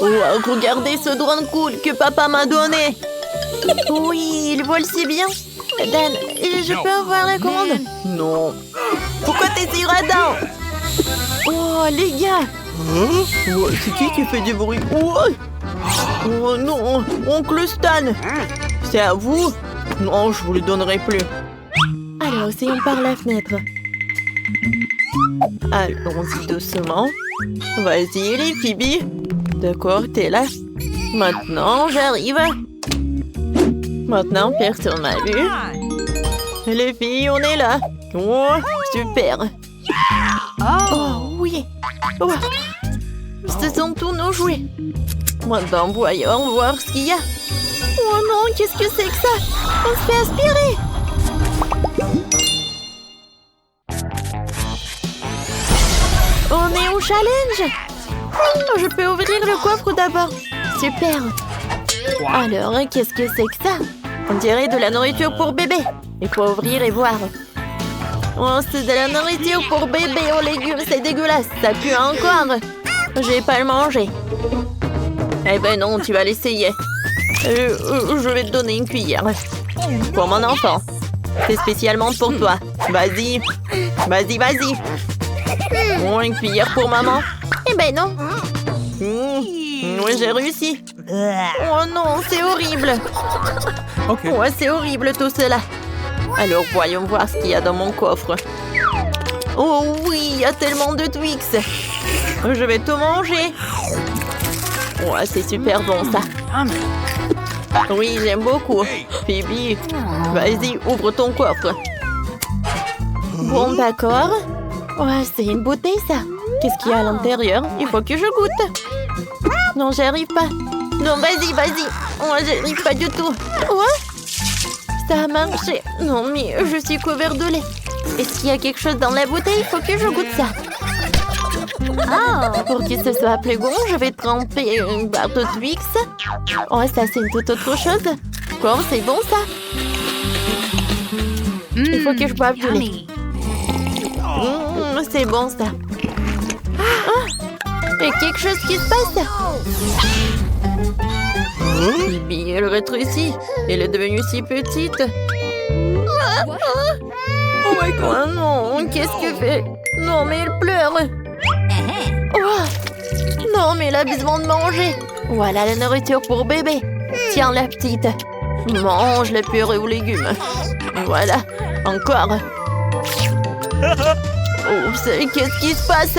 Wow, regardez ce drone cool que papa m'a donné. Oui, il vole si bien. Dan, je peux avoir la commande? Non. Pourquoi t'es si radin? Oh, les gars. Oh, c'est qui fait du bruit? Oh non, oncle Stan. C'est à vous? Non, je vous le donnerai plus. Alors, essayons par la fenêtre. Allons-y doucement. Vas-y, les Phoebe. D'accord, t'es là. Maintenant, j'arrive. Maintenant, personne m'a vu. Les filles, on est là. Oh, super. Oh, oui. Oh. Ce sont tous nos jouets. Maintenant, voyons voir ce qu'il y a. Oh non, qu'est-ce que c'est que ça? On se fait aspirer. On est au challenge. Oh, je peux ouvrir le coffre d'abord. Super. Alors, qu'est-ce que c'est que ça? On dirait de la nourriture pour bébé. Il faut ouvrir et voir. Oh, c'est de la nourriture pour bébé aux légumes. C'est dégueulasse. Ça pue encore. Je vais pas le manger. Eh ben non, tu vas l'essayer. Je vais te donner une cuillère. Pour mon enfant. C'est spécialement pour toi. Vas-y. Vas-y, vas-y. Oh, une cuillère pour maman. Eh ben non. Oui, j'ai réussi. Oh non, c'est horrible. Ouais, c'est horrible tout cela. Alors, voyons voir ce qu'il y a dans mon coffre. Oh oui, il y a tellement de Twix. Je vais tout manger. Ouais, c'est super bon ça. Oui, j'aime beaucoup. Phoebe, vas-y, ouvre ton coffre. Bon, d'accord. Ouais, c'est une bouteille ça. Qu'est-ce qu'il y a à l'intérieur? Il faut que je goûte. Non, j'arrive pas. Non, vas-y, vas-y. Oh, j'arrive pas du tout. Ouais? Ça a marché. Non, mais je suis couvert de lait. Est-ce qu'il y a quelque chose dans la bouteille? Il faut que je goûte ça. Pour que ce soit plus bon, je vais tremper une barre de Twix. Oh, ça, c'est une toute autre chose. Comme c'est bon, ça. Il faut que je boive du lait. C'est bon, ça. Il y a quelque chose qui se passe. Bibi, elle rétrécit. Elle est devenue si petite. Oh non, qu'est-ce qu'elle fait? Non, mais elle pleure. Oh. Non, mais elle a besoin de manger. Voilà la nourriture pour bébé. Tiens, la petite. Mange la purée aux légumes. Voilà, encore. Oups, qu'est-ce qui se passe?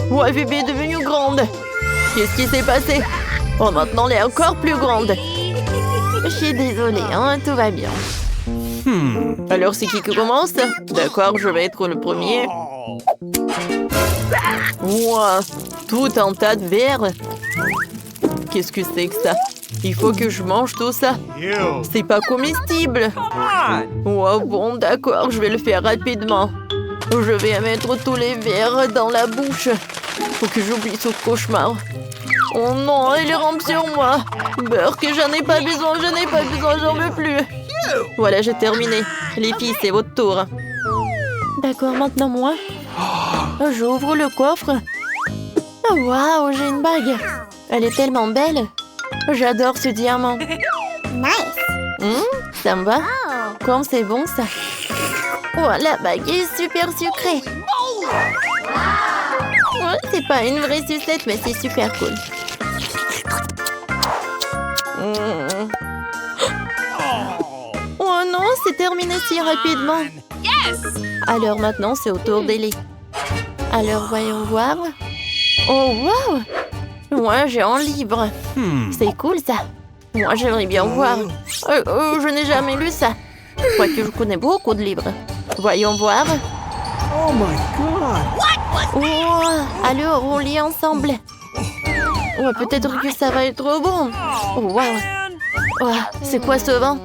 Ouais, bébé est devenue grande. Qu'est-ce qui s'est passé? Oh, maintenant, elle est encore plus grande. Je suis désolée, hein, tout va bien. Alors, c'est qui commence? D'accord, je vais être le premier. Wow, tout un tas de verre. Qu'est-ce que c'est que ça? Il faut que je mange tout ça. C'est pas comestible. Wow, bon, d'accord, je vais le faire rapidement. Je vais mettre tous les verres dans la bouche. Faut que j'oublie ce cauchemar. Oh non, il rampe sur moi. Beurre que j'en ai pas besoin, j'en veux plus. Voilà, j'ai terminé. Les filles, c'est votre tour. D'accord, maintenant moi. J'ouvre le coffre. Oh, waouh, j'ai une bague. Elle est tellement belle. J'adore ce diamant. Nice. Ça me va. Comme c'est bon, ça. Oh, la bague est super sucrée. Ouais, c'est pas une vraie sucette, mais c'est super cool. Oh non, c'est terminé si rapidement. Alors maintenant, c'est au tour d'Ellie. Alors, voyons voir. Oh, wow! Moi, j'ai un livre. C'est cool, ça. Moi, j'aimerais bien voir. Je n'ai jamais lu ça. Je crois que je connais beaucoup de livres. Voyons voir. Oh my God! Oh, alors, on lit ensemble. Oh, peut-être que ça va être bon. Oh, wow. Oh, c'est quoi ce vent?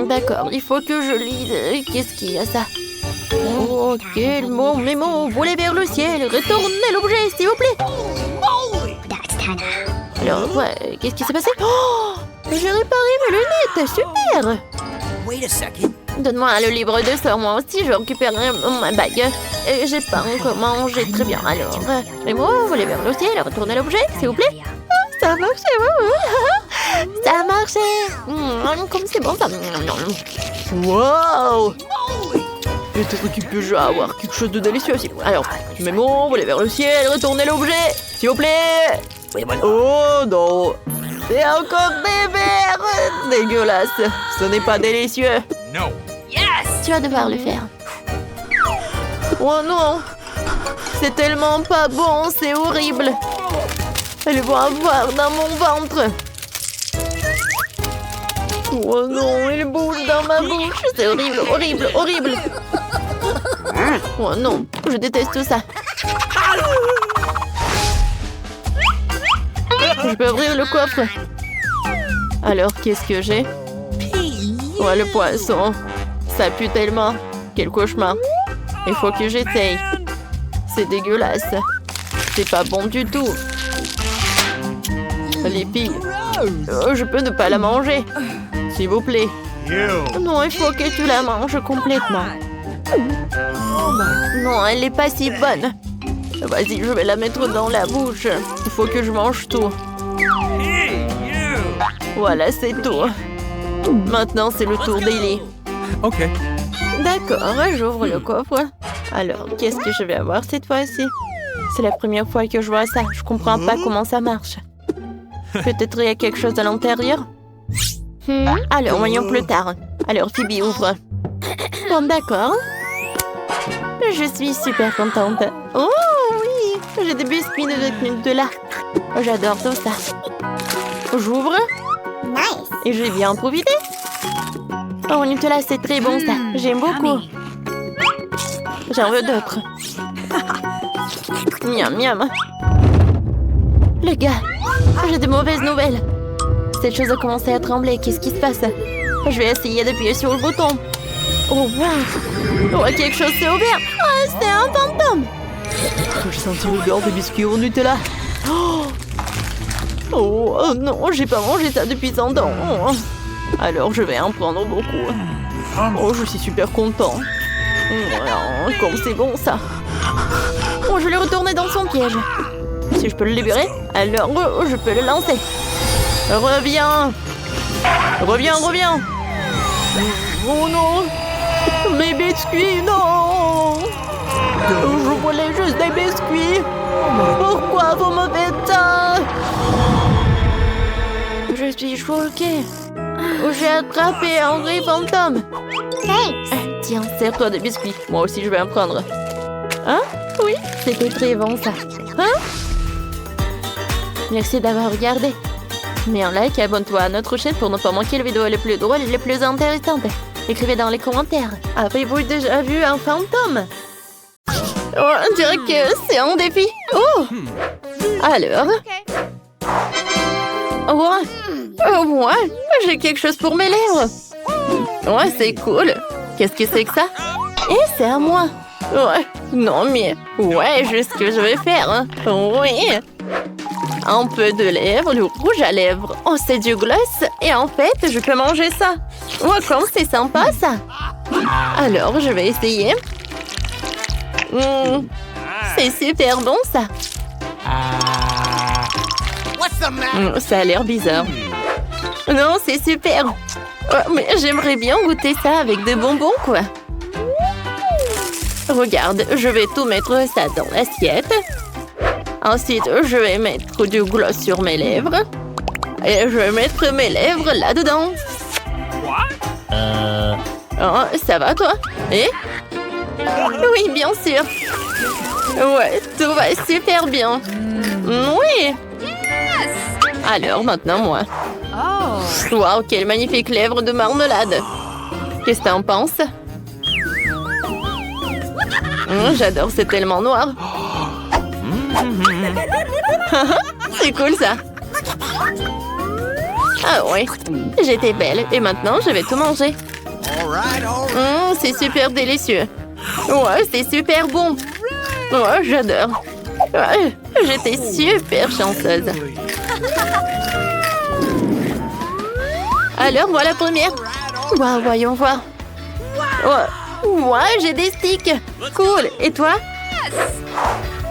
D'accord, il faut que je lise. Qu'est-ce qu'il y a, ça? Oh, quel mot, mes mots, volez vers le ciel, retournez l'objet, s'il vous plaît. Alors, ouais, qu'est-ce qui s'est passé? Oh, j'ai réparé mes lunettes, super. Donne-moi le livre de sort, moi aussi, je récupérerai ma bague. Et j'ai pas encore mangé très bien, alors. Et moi, vous voulez vers le ciel, retournez l'objet, s'il vous plaît. Oh, ça a marché, ça a marché. Comme c'est bon, ça. Wow. Peut-être qu'il peut avoir quelque chose de délicieux aussi. Alors, mais bon, vous voulez vers le ciel, retournez l'objet, s'il vous plaît. Oh non. C'est encore des verres. Dégueulasse. Ce n'est pas délicieux. No. Yes. Tu vas devoir le faire. Oh non. C'est tellement pas bon, c'est horrible. Elles vont avoir dans mon ventre. Oh non, il bouge dans ma bouche. C'est horrible, horrible, horrible. Oh non, je déteste tout ça. Je peux ouvrir le coffre. Alors, qu'est-ce que j'ai? Oh, le poisson. Ça pue tellement. Quel cauchemar. Il faut que j'essaye. C'est dégueulasse. C'est pas bon du tout. Les filles. Oh, je peux ne pas la manger. S'il vous plaît. Non, il faut que tu la manges complètement. Non, elle n'est pas si bonne. Vas-y, je vais la mettre dans la bouche. Il faut que je mange tout. Voilà, c'est tout. Maintenant, c'est le tour d'Ellie. Ok. D'accord, j'ouvre le coffre. Alors, qu'est-ce que je vais avoir cette fois-ci? C'est la première fois que je vois ça. Je comprends pas comment ça marche. Peut-être il y a quelque chose à l'intérieur? Alors, voyons plus tard. Alors, Phoebe, ouvre. Bon, d'accord. Je suis super contente. Oh oui, j'ai des biscuits de Nutella. J'adore tout ça. J'ouvre. Nice. Et je vais bien en profiter. Oh, Nutella, c'est très bon ça. J'aime beaucoup. J'en veux d'autres. Miam, miam. Les gars, j'ai de mauvaises nouvelles. Cette chose a commencé à trembler. Qu'est-ce qui se passe? Je vais essayer d'appuyer sur le bouton. Oh, wow. Oh, quelque chose s'est ouvert. Oh, c'est un fantôme. Je sens l'odeur de biscuits au Nutella. Oh non, j'ai pas mangé ça depuis 100 ans. Alors, je vais en prendre beaucoup. Oh, je suis super content. Oh, comme c'est bon, ça. Oh, je l'ai retourné dans son piège. Si je peux le libérer, alors je peux le lancer. Reviens. Reviens, reviens. Oh non. Mes biscuits, non. Je voulais juste des biscuits. Pourquoi vous me faites ça? Je suis choquée. J'ai attrapé un vrai fantôme. Thanks. Tiens, sers-toi de biscuits. Moi aussi, je vais en prendre. Hein? Oui, c'était très bon, ça. Hein? Merci d'avoir regardé. Mets un like et abonne-toi à notre chaîne pour ne pas manquer les vidéos les plus drôles et les plus intéressantes. Écrivez dans les commentaires. Avez-vous déjà vu un fantôme? Oh, on dirait que c'est un défi. Oh! Alors? Ouais, j'ai quelque chose pour mes lèvres. Ouais, c'est cool. Qu'est-ce que c'est que ça? Et c'est à moi. Ouais, non mais... Ouais, juste ce que je vais faire. Hein. Oui. Un peu de lèvres, du rouge à lèvres. Oh, c'est du gloss. Et en fait, je peux manger ça. Ouais, comme c'est sympa, ça. Alors, je vais essayer. C'est super bon, ça. Ça a l'air bizarre. Non, c'est super. Oh, mais j'aimerais bien goûter ça avec des bonbons, quoi. Regarde, je vais tout mettre ça dans l'assiette. Ensuite, je vais mettre du gloss sur mes lèvres. Et je vais mettre mes lèvres là-dedans. Oh, ça va, toi? Et? Oui, bien sûr. Ouais, tout va super bien. Oui. Alors, maintenant, moi. Waouh, quelle magnifique lèvre de marmelade. Qu'est-ce que t'en penses? J'adore, c'est tellement noir. C'est cool, ça. Ah ouais, j'étais belle. Et maintenant, je vais tout manger. C'est super délicieux. Ouais, c'est super bon. Ouais, j'adore. Ouais, j'étais super chanceuse. Alors, voilà la première. Waouh, voyons voir. Oh, ouais, j'ai des sticks. Cool. Et toi?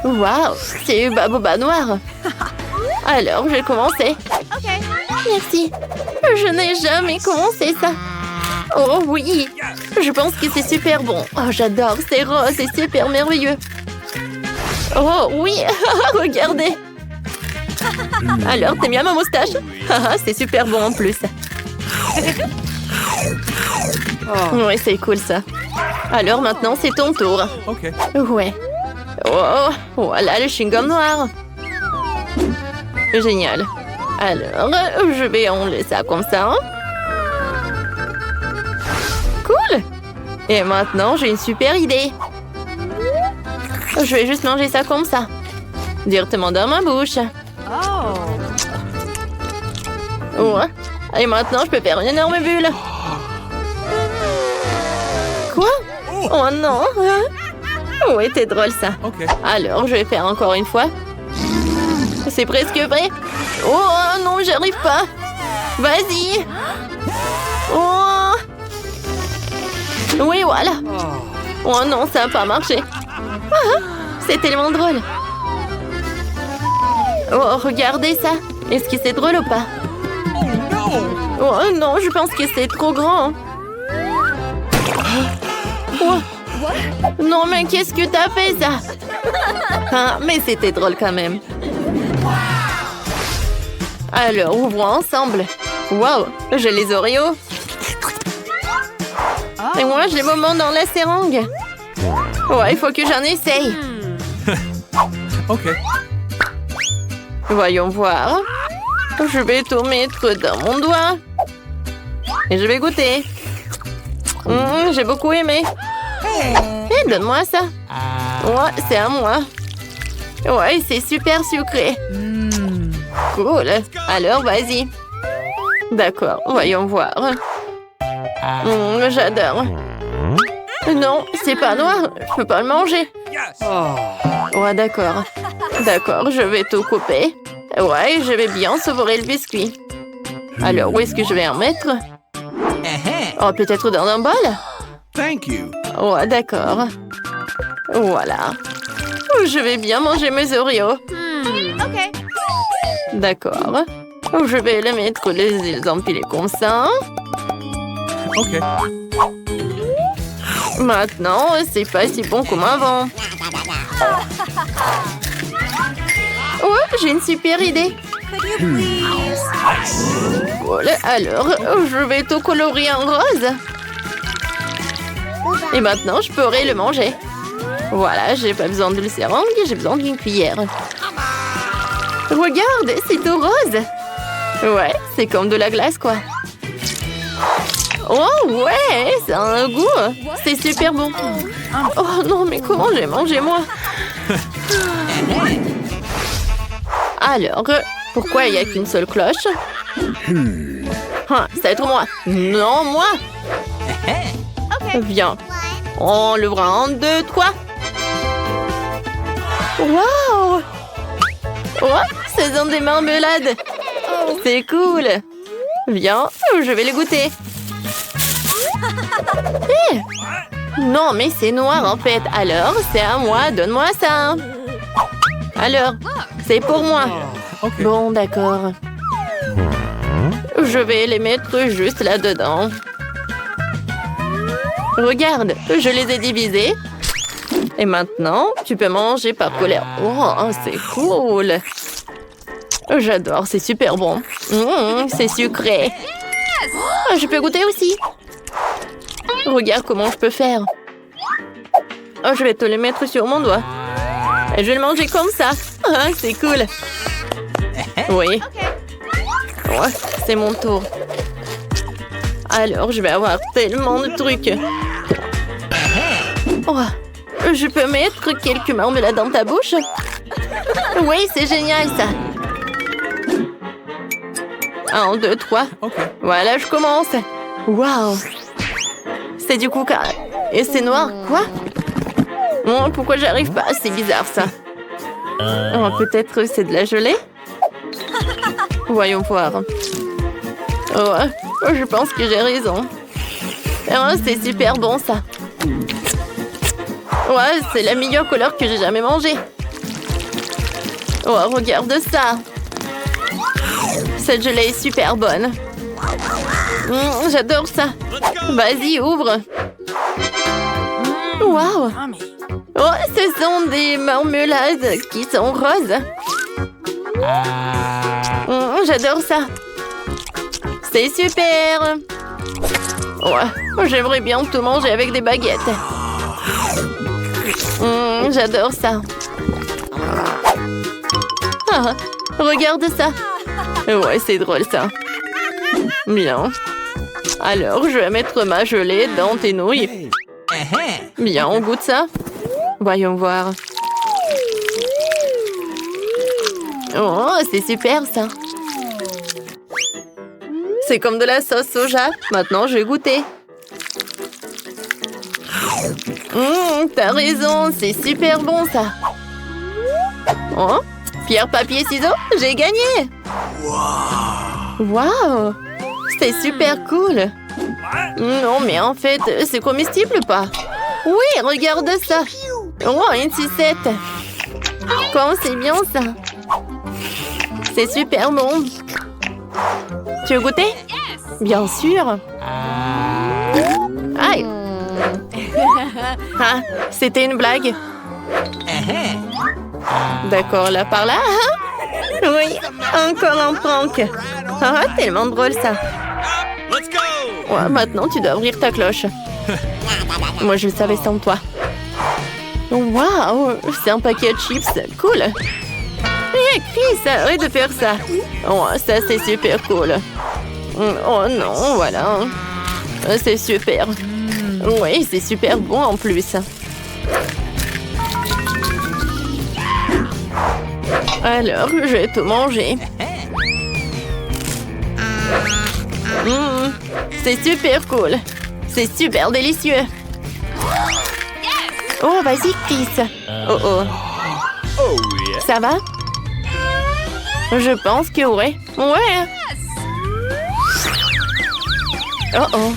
Waouh, c'est Baboba noir. Alors, je vais commencer. Merci. Je n'ai jamais commencé ça. Oh oui, je pense que c'est super bon. Oh, j'adore, c'est rose, c'est super merveilleux. Oh oui, regardez. Alors, t'aimes bien ma moustache? C'est super bon en plus. Oui, c'est cool ça. Alors maintenant, c'est ton tour. Ouais. Oh, voilà le chewing-gum noir. Génial. Alors, je vais enlever ça comme ça. Cool. Et maintenant, j'ai une super idée. Je vais juste manger ça comme ça. Directement dans ma bouche. Ouais. Et maintenant, je peux faire une énorme bulle. Quoi? Oh non. Oui, c'est drôle ça. Alors, je vais faire encore une fois. C'est presque vrai. Oh non, j'arrive pas. Vas-y. Oh. Oui, voilà. Oh non, ça n'a pas marché. C'est tellement drôle. Oh, regardez ça. Est-ce que c'est drôle ou pas? Oh non, je pense que c'est trop grand. Oh. Non, mais qu'est-ce que t'as fait, ça? Ah, mais c'était drôle quand même. Alors, ouvrons ensemble. Wow, j'ai les Oreos. Et moi, j'ai le moment dans la seringue. Ouais, il faut que j'en essaye. Voyons voir. Je vais tout mettre dans mon doigt. Et je vais goûter. J'ai beaucoup aimé. Et donne-moi ça. Ouais, c'est à moi. Ouais, c'est super sucré. Cool. Alors, vas-y. D'accord, voyons voir. J'adore. Non, c'est pas noir. Je peux pas le manger. Ouais, d'accord. D'accord, je vais tout couper. Ouais, je vais bien savourer le biscuit. Alors, où est-ce que je vais en mettre? Oh, peut-être dans un bol? Ouais, d'accord. Voilà. Je vais bien manger mes Oreos. D'accord. Je vais les mettre les empilés comme ça. Maintenant, c'est pas si bon comme avant. Ouais, j'ai une super idée. Voilà, alors, je vais tout colorier en rose. Et maintenant, je pourrai le manger. Voilà, j'ai pas besoin de le seringue, j'ai besoin d'une cuillère. Regarde, c'est tout rose. Ouais, c'est comme de la glace, quoi. Oh, ouais, ça a un goût. C'est super bon. Oh non, mais comment j'ai mangé, moi? Alors, pourquoi il n'y a qu'une seule cloche? Ça va être moi. Non, moi. Viens. On l'ouvre en 2, 3. Waouh! Oh, ce sont des marmelades. C'est cool. Viens, je vais les goûter. Hey! Non, mais c'est noir en fait. Alors, c'est à moi. Donne-moi ça. Alors, c'est pour moi. Bon, d'accord. Je vais les mettre juste là-dedans. Regarde, je les ai divisés. Et maintenant, tu peux manger par colère. Oh, c'est cool. J'adore, c'est super bon. C'est sucré. Oh, je peux goûter aussi. Regarde comment je peux faire. Oh, je vais te les mettre sur mon doigt. Et je vais le manger comme ça. Ah, c'est cool. Oui. Ouais, c'est mon tour. Alors, je vais avoir tellement de trucs. Oh, je peux mettre quelques marmelades dans ta bouche? Oui, c'est génial, ça. 1, 2, 3. Voilà, je commence. Waouh. C'est du coca. Et c'est noir, quoi? Oh, pourquoi j'arrive pas? C'est bizarre, ça. Oh, peut-être c'est de la gelée? Voyons voir. Oh, je pense que j'ai raison. Oh, c'est super bon ça. Ouais, c'est la meilleure couleur que j'ai jamais mangée. Oh, regarde ça. Cette gelée est super bonne. J'adore ça. Vas-y, ouvre. Waouh. Oh, ce sont des marmelades qui sont roses. J'adore ça. C'est super. Ouais, j'aimerais bien tout manger avec des baguettes. J'adore ça. Ah, regarde ça. Ouais, c'est drôle ça. Bien. Alors, je vais mettre ma gelée dans tes nouilles. Bien, on goûte ça. Voyons voir. Oh, c'est super ça. C'est comme de la sauce soja. Maintenant, je vais goûter. T'as raison, c'est super bon ça. Oh, pierre, papier, ciseaux, j'ai gagné. Waouh, c'était super cool. Non, mais en fait, c'est comestible ou pas? Oui, regarde ça. Oh, une sucette. Comment c'est bien ça. C'est super bon. Tu veux goûter? Bien sûr. Aïe. Ah, c'était une blague. D'accord, là par là. Oui, encore un prank. Ah, tellement drôle ça. Ouais, maintenant tu dois ouvrir ta cloche. Moi je le savais sans toi. Waouh, c'est un paquet de chips, cool. Hé, Chris, arrête de faire ça. Oh, ça c'est super cool. Oh non, voilà. C'est super. Oui, c'est super bon en plus. Alors, je vais tout manger. C'est super cool. C'est super délicieux. Oh, vas-y, Chris. Oh, oh. Ça va? Je pense que ouais. Ouais. Oh, oh.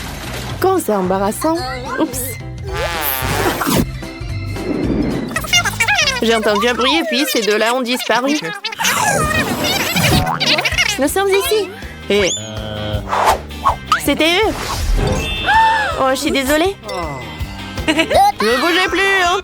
Quand c'est embarrassant. Oups. J'ai entendu un bruit et puis ces deux-là ont disparu. Nous sommes ici. Et... c'était eux. Oh, je suis désolée. Ne bougez plus, hein.